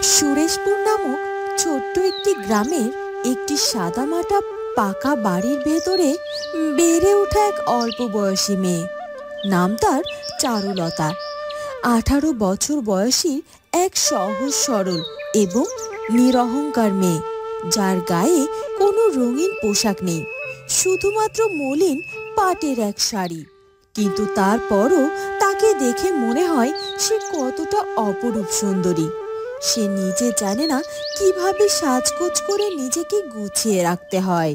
সুরেশপুর নামক ছোট্ট একটি গ্রামের একটি সাদামাটা পাকা বাড়ির ভেতরে বেড়ে ওঠা এক অল্প বয়সী মেয়ে। নাম তার চারুলতা। 18 বছর বয়সী এক সহজ সরল এবং নিরহংকার মেয়ে, যার গায়ে কোনো রঙিন পোশাক নেই, শুধুমাত্র মলিন পাটের এক শাড়ি। কিন্তু তারপরও তাকে দেখে মনে হয় সে কতটা অপরূপ সুন্দরী। সে নিজে জানে না কিভাবে সাজগোজ করে নিজেকে গুছিয়ে রাখতে হয়।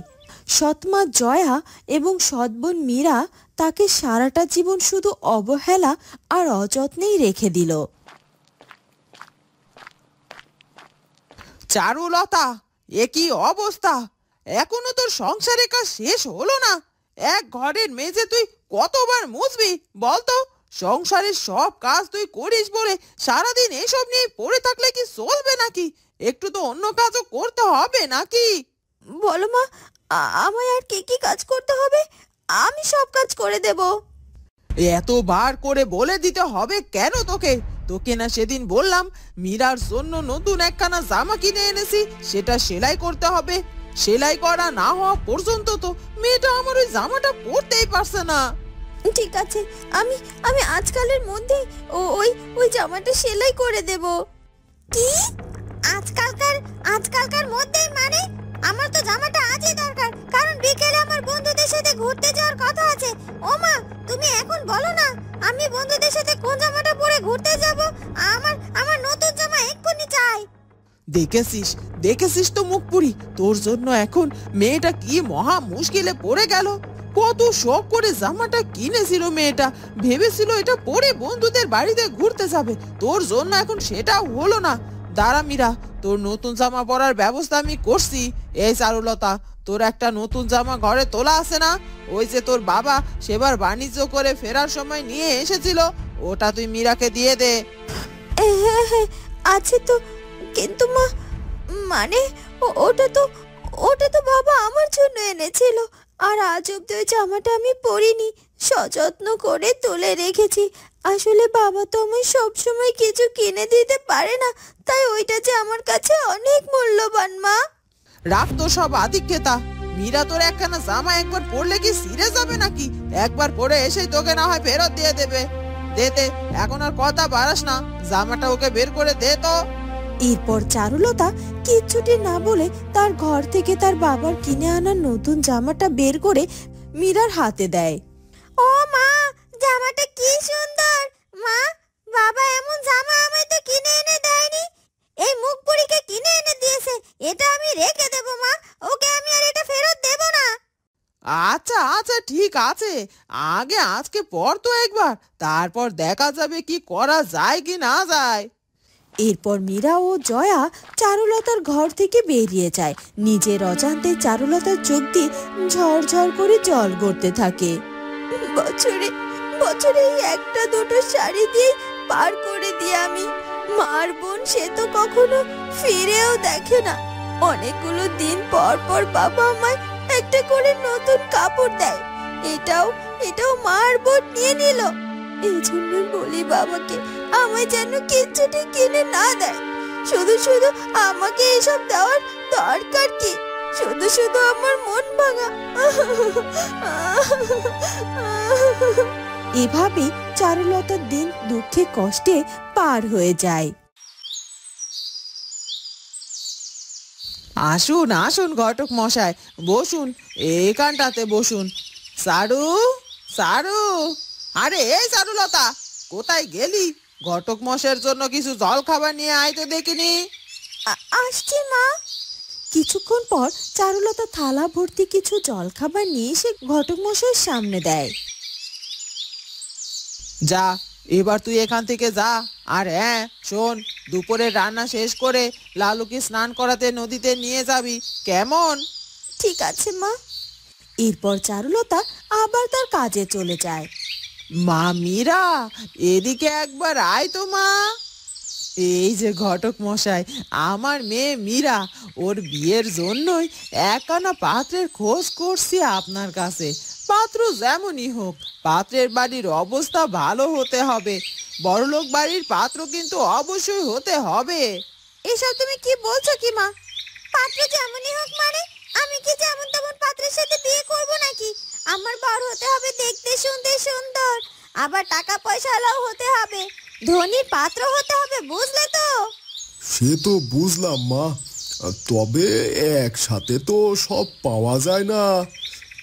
সৎমা জয়া এবং সৎবোন মীরা তাকে সারাটা জীবন শুধু অবহেলা আর অযত্নেই রেখে দিল। চারুলতা, এ কি অবস্থা! এখনো তোর সংসারের কাজ শেষ হলো না? এক ঘরের মেঝে তুই কতবার মুছবি বলতো? সংসারের সব কাজ তুই করিস বলে সারাদিন এসব নিয়ে পড়ে থাকলে কি চলবে নাকি? একটু তো অন্য কাজও করতে হবে নাকি? বলো মা, আমায় আর কি কি কাজ করতে হবে? আমি সব কাজ করে দেব। এতবার করে বলে দিতে হবে কেন তোকে? তোকে না সেদিন বললাম মীরার জন্য নতুন একখানা জামা কিনে এনেছি, সেটা সেলাই করতে হবে। সেলাই করা না হওয়া পর্যন্ত তো মেয়েটা আমার ওই জামাটা পরতেই পারছে না। ঠিক আছে, আমি আমি আজকালের মধ্যে ওই ওই জামাটা সেলাই করে দেব। কি আজকালকার মধ্যেই? মানে আমার তো জামাটা আজই দরকার, কারণ বিকেলে আমার বন্ধুদের সাথে ঘুরতে যাওয়ার কথা আছে। ও মা, তুমি এখন বলো না আমি বন্ধুদের সাথে কোন জামাটা পরে ঘুরতে যাব? আমার নতুন জামা এক্ষুনি চাই। দেখেছিস তো মুখপুরি, তোর জন্য এখন মেয়েটা কি মহা মুশকিলে পড়ে গেল। কত শখ করে জামাটা কিনেছিল মেয়েটা, ভেবেছিল এটা পরে বন্ধুদের বাড়িতে ঘুরতে যাবে। তোর জন্য এখন সেটা হলো না। দাঁড়া মীরা, তোর নতুন জামা পরার ব্যবস্থা আমি করছি। এই চারুলতা, তোর একটা নতুন জামা ঘরে তোলা আছে না? ওই যে তোর বাবা সেবার বাণিজ্য করে ফেরার সময় নিয়ে এসেছিল, ওটা তুই মীরাকে দিয়ে দে। হ্যাঁ, আছে তো, কিন্তু মা, মানে ওটা তো বাবা আমার জন্য এনেছিল, আর আজ অব্দি ওই জামাটা আমি পরিনি, সযত্ন করে তুলে রেখেছি। আসলে বাবা তো আমায় সবসময় কিছু কিনে দিতে পারে না, তাই ওইটা যে আমার কাছে অনেক মূল্যবান। মা, রাখ তো সব আদিক্ষেতা। মীরা তোর একখানা জামা একবার পরলে কি ছিঁড়ে যাবে নাকি? একবার পরে এসেই তোকে না হয় ফেরত দিয়ে দেবে। দে, এখন আর কথা বাড়াস না, জামাটা ওকে বের করে দে তো। এরপর চারুলতা কিচ্ছুটি না বলে তার ঘর থেকে তার বাবার কিনে আনা নতুন জামাটা বের করে মীরার হাতে দেয়। ও মা, জামাটা কি সুন্দর! মা, বাবা এমন জামা আমায় তো কিনে এনে দেয়নি, এই মুখপুরীকে কিনে এনে দিয়েছে। এটা আমি রেখে দেব মা, ওকে আমি আর এটা ফেরত দেব না। আচ্ছা ঠিক আছে, আগে আজকে পর তো একবার, তারপর দেখা যাবে কি করা যায় কি না যায়। এরপর মীরা ও জয়া চারুলতার ঘর থেকে বেরিয়ে যায়। নিজের অজান্তে চারুলতার চোখ দিয়ে ঝরঝর করে জল গড়তে থাকে। বছরে বছরে একটা দুটো শাড়ি দিয়ে পার করে দিয়ে আমি, মার বোন সে তো কখনো ফিরেও দেখে না। অনেকগুলো দিন পর পর বাবা আমায় একটা করে নতুন কাপড় দেয়, এটাও মার বোন নিয়ে নিল। এই জন্যই বলি বাবাকে আমায় যেন কিচ্ছুটি কিনে না দেয়। শুধু আমাকে এসব দেওয়ার দরকার কি? শুধু আমার মন ভাঙা। এভাবে চারুলতার দিন দুঃখে কষ্টে পার হয়ে যায়। আসুন ঘটক মশাই, বসুন, এখানটাতে বসুন। সারু, আরে এই চারুলতা, কোথায় গেলি? ঘটক মশাইয়ের জন্য কিছু জল খাবার নিয়ে আয় তো দেখিনি। আসছি মা। কিছুক্ষণ পর চারুলতা থালা ভর্তি কিছু জল খাবার নিয়ে এসে ঘটক মশাইয়ের সামনে দেয়। যা, এবার তুই এখান থেকে যা। আর হ্যাঁ শোন, দুপুরের রান্না শেষ করে লালুকে স্নান করাতে নদীতে নিয়ে যাবি, কেমন? ঠিক আছে মা। এরপর চারুলতা আবার তার কাজে চলে যায়। মা মীরা, এদিকে একবার আয় তো মা। এই যে ঘটক মশাই, আমার মেয়ে মীরা, ওর বিয়ের জন্যই একখানা পাত্রের খোঁজ করছি আপনার কাছে। পাত্র যেমনই হোক, পাত্রের বাড়ির অবস্থা ভালো হতে হবে। বড়লোক বাড়ির পাত্র কিন্তু অবশ্যই হতে হবে। এসব তুমি কি বলছো কি মা? পাত্র যেমনই হোক মানে আমি কি যেমন তেমন পাত্রের সাথে বিয়ে করব নাকি? আমার বর হতে হবে দেখতে শুনতে সুন্দর, আবার টাকা পয়সাওয়ালাও হতে হবে, ধনীর পাত্র হতে হবে, বুঝলে তো? সে তো বুঝলাম মা, তবে একসাথে তো সব পাওয়া যায় না।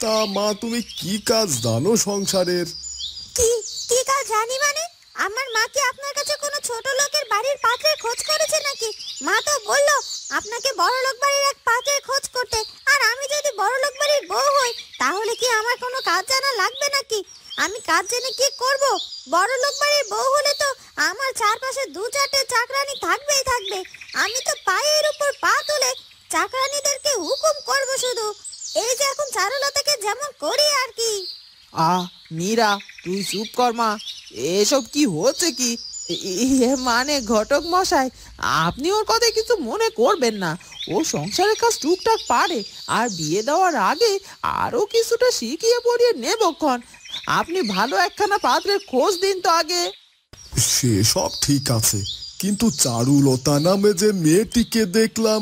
তা মা, তুমি কি কাজ জানো সংসারের? কি কি কাজ জানি মানে? আমার মা কি আপনার কাছে কোনো ছোট লোকের বাড়ির পাত্রের খোঁজ করেছে নাকি? মা তো বললো আপনাকে বড় লোক বাড়ির এক পাত্রের খোঁজ করতে। আর আমি যদি বড় লোক বাড়ির বউ হই তাহলে কি আমার কোনো কাজ জানা লাগবে নাকি? আমি কাজ জেনে কি করব? বড় লোক বাড়ির বউ হলে তো আমার চারপাশে দু চারটে চাকরানি থাকবেই থাকবে। আমি তো পায়ের উপর পা তুলে চাকরানিদেরকে হুকুম করব শুধু। এই যে এখন চারুলতাকে যেমন করি আর কি। মীরা, তুই চুপ কর মা। এসব কি হচ্ছে কি? মানে ঘটক মশাই, আপনি ওর কথায় কিছু মনে করবেন না। ও সংসারের কাজ টুকটাক পারে, আর বিয়ে দেওয়ার আগে আরো কিছুটা শিখিয়ে পড়িয়ে নেবক্ষণ। আপনি ভালো একখানা পাত্রের খোঁজ দিন তো আগে। সেসব ঠিক আছে, কিন্তু চারুলতা নামে যে মেয়েটিকে দেখলাম,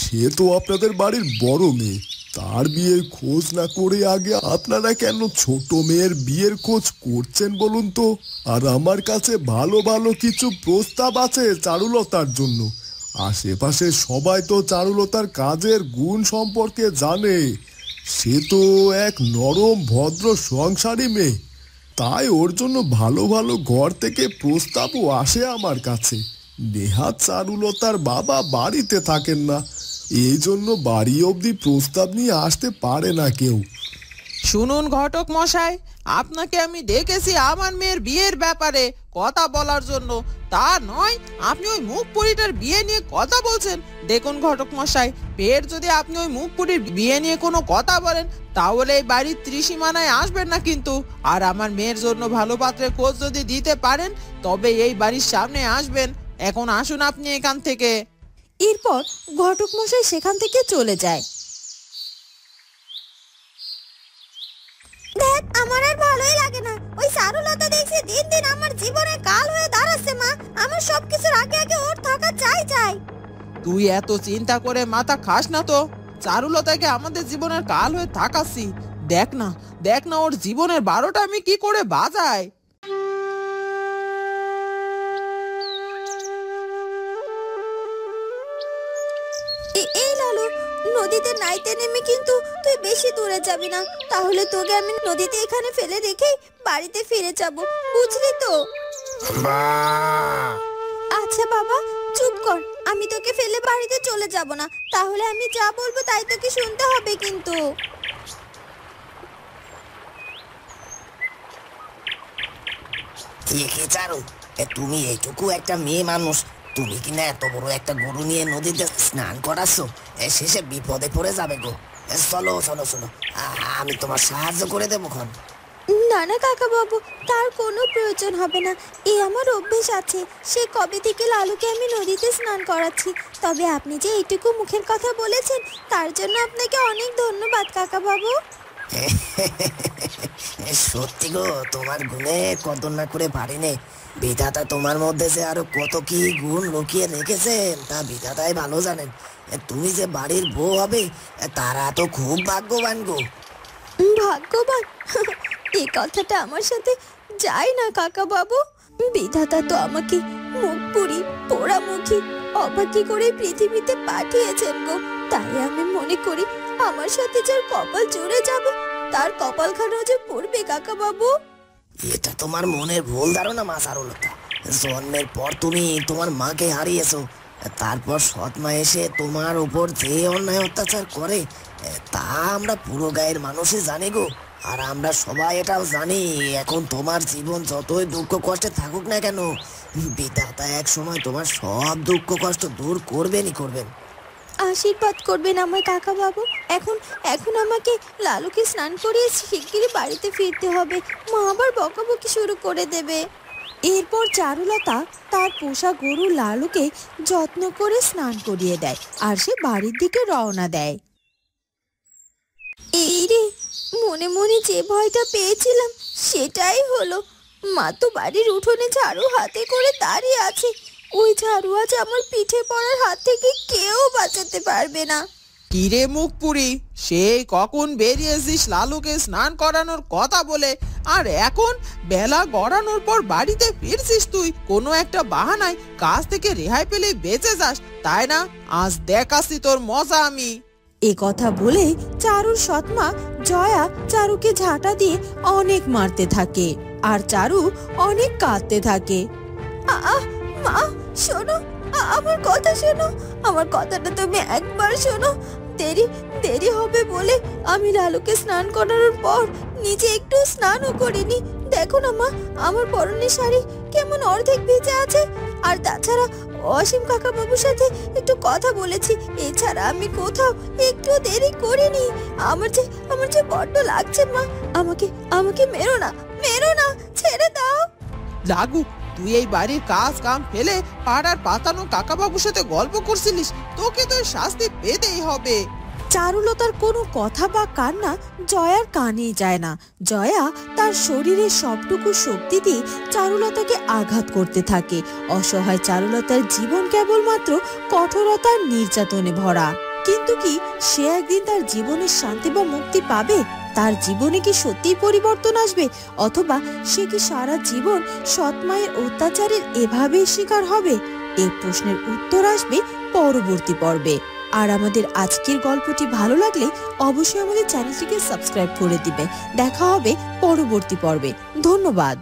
সে তো আপনাদের বাড়ির বড় মেয়ে। তার বিয়ের খোঁজ না করে আগে আপনারা কেন ছোট মেয়ের বিয়ের খোঁজ করছেন বলুন তো? আর আমার কাছে ভালো ভালো কিছু প্রস্তাব আছে চারুলতার জন্য। আশেপাশে সবাই তো চারুলতার কাজের গুণ সম্পর্কে জানে। সে তো এক নরম ভদ্র সংসারী মেয়ে। তাই ওর জন্য ভালো ভালো ঘর থেকে প্রস্তাবও আসে আমার কাছে। নেহাত চারুলতার বাবা বাড়িতে থাকেন না, এই জন্য বাড়ি অবধি প্রস্তাব নিয়ে আসতে পারে না কেউ। শুনুন ঘটক মশাই, আপনাকে আমি ডেকেছি আমার মেয়ের বিয়ের ব্যাপারে কথা বলার জন্য, তা নয় আপনি ওই মুখপুরীটার বিয়ে নিয়ে কথা বলছেন। দেখুন ঘটক মশাই, ফের যদি আপনি ওই মুখপুরীর বিয়ে নিয়ে কোনো কথা বলেন তাহলে এই বাড়ির ত্রিসীমানায় আসবেন না কিন্তু। আর আমার মেয়ের জন্য ভালো পাত্রের খোঁজ যদি দিতে পারেন তবে এই বাড়ির সামনে আসবেন। এখন আসুন আপনি এখান থেকে। এরপর ঘটক মশাই সেখান থেকে চলে যায়। দেখ, আমার আর ভালোই লাগে না। ওই চারুলতা দেখছি দিন দিন আমার জীবনে কাল হয়ে দাঁড়াচ্ছে মা। আমার সবকিছুর আগে আগে ওর থাকা চাই। তুই এত চিন্তা করে মাথা খাস না তো। চারুলতাকে আমাদের জীবনের কাল হয়ে থাকাচ্ছি। দেখ না ওর জীবনের 12টা আমি কি করে বাজাই। এই লালু, নদীতে নাইতে নেমে কিন্তু তুই বেশি দূরে যাবি না, তাহলে তোকে আমি নদীতে এখানে ফেলে রেখেই বাড়িতে ফিরে যাব, বুঝলি তো? আচ্ছা বাবা, চুপ কর। আমি তোকে ফেলে বাড়িতে চলে যাব না, তাহলে আমি যা বলবো তাই তোকে শুনতে হবে কিন্তু। চারু, তুমি এইটুকু একটা মেয়ে মানুষ, তুমি কিনা এত বড় একটা গরু নিয়ে নদীতে স্নান করাচ্ছ, শেষে বিপদে পড়ে যাবে গো। চলো চলো চলো, আমি তোমার সাহায্য করে দেবো খন। না না কাকা বাবু, তার কোনো প্রয়োজন হবে না। এই আমার অভ্যেস আছে, সে কবে থেকে লালুকে আমি নদীতে স্নান করাচ্ছি। তবে আপনি যে এইটুকু মুখের কথা বলেছেন তার জন্য আপনাকে অনেক ধন্যবাদ কাকা বাবু। সত্যি গো, তোমার গুণে কদর না করে পারিনি। বিধাতা তোমার মধ্যে যে আরো কত কি গুণ লুকিয়ে রেখেছেন তা বিধাতাই ভালো জানেন। তুমি যে বাড়ির বউ হবে তারা তো খুব ভাগ্যবান গো। ভাগ্যবান? এই কথাটা আমার সাথে যায় না কাকা বাবু। বিধাতা তো আমাকে মুখপুরি পোড়ামুখী অভাগী করে পৃথিবীতে পাঠিয়েছেন গো। তাই আমি মনে করি আমার সাথে যার কপাল জুড়ে যাবে তার কপালখানা যে পড়বে কাকা বাবু। এটা তোমার মনের ভুল ধারণা মা চারুলতা। জন্মের পর তুমি তোমার মাকে হারিয়েছো, তারপর সৎ মা এসে তোমার উপর যে অন্যায় অত্যাচার করে তা আমরা পুরো গায়ের মানুষই জানি গো। আর আমরা সবাই এটাও জানি, এখন তোমার জীবন যতই দুঃখ কষ্টে থাকুক না কেন, বিধাতা এক সময় তোমার সব দুঃখ কষ্ট দূর করবেনই করবেন। আশীর্বাদ করবেন আমার কাকা বাবু। এখন আমাকে লালুকে স্নান করিয়ে শিগগিরই বাড়িতে ফিরতে হবে, মা আবার বকাবকি শুরু করে দেবে। এরপর চারুলতা তার পোষা গরু লালুকে যত্ন করে স্নান করিয়ে দেয় আর সে বাড়ির দিকে রওনা দেয়। এই রে, মনে মনে যে ভয়টা পেয়েছিলাম সেটাই হলো। মা তো বাড়ির উঠোনে ঝাড়ু হাতে করে দাঁড়িয়ে আছে। ওই ঝাড়ু আজ আমার পিঠে পড়ার হাত থেকে কেউ বাঁচাতে পারবে না। কিরে মুখপুরি, সেই কখন বেরিয়েছিস লালুকে স্নান করানোর কথা বলে, আর এখন বেলা গড়ানোর পর বাড়িতে ফিরছিস তুই কোনো একটা বাহানায়। কাজ থেকে রেহাই পেলেই বেঁচে যাস, তাই না? আজ দেখাচ্ছি তোর মজা আমি। এ কথা বলে চারুর সৎমা জয়া চারুকে ঝাঁটা দিয়ে অনেক মারতে থাকে, আর চারু অনেক কাঁদতে থাকে। মা শোনো, আমার কথা শোনো, আমার কথাটা তুমি একবার শোনো। দেরি দেরি হবে বলে আমি লালুকে স্নান করানোর পর নিজে একটু স্নানও করিনি। দেখো না মা, আমার পরনের শাড়ি কেমন অর্ধেক ভেজে আছে। আর তাছাড়া অসীম কাকা বাবুর সাথে একটু কথা বলেছি, এছাড়া আমি কোথাও একটু দেরি করিনি। আমার যে বড্ড লাগছে মা, আমাকে আমাকে মেরো না, মেরো না, ছেড়ে দাও। লাগু, তুই এই বাড়ির কাজ কাম ফেলে পাড়ার পাতানো কাকাবাবুর সাথে গল্প করছিলিস, তোকে তো শাস্তি পেতেই হবে। চারুলতার কোনো কথা বা কান্না জয়ার কানেই যায় না। জয়া তার শরীরের সবটুকু শক্তি দিয়ে চারুলতাকে আঘাত করতে থাকে। অসহায় চারুলতার জীবন কেবলমাত্র কঠোরতার নির্যাতনে ভরা। কিন্তু কি সে একদিন তার জীবনের শান্তি বা মুক্তি পাবে? তার জীবনে কি সত্যিই পরিবর্তন আসবে, অথবা সে কি সারা জীবন সৎমায়ের অত্যাচারের এভাবেই শিকার হবে? এই প্রশ্নের উত্তর আসবে পরবর্তী পর্বে। আর আমাদের আজকের গল্পটি ভালো লাগলে অবশ্যই আমাদের চ্যানেলটিকে সাবস্ক্রাইব করে দিবে। দেখা হবে পরবর্তী পর্বে। ধন্যবাদ।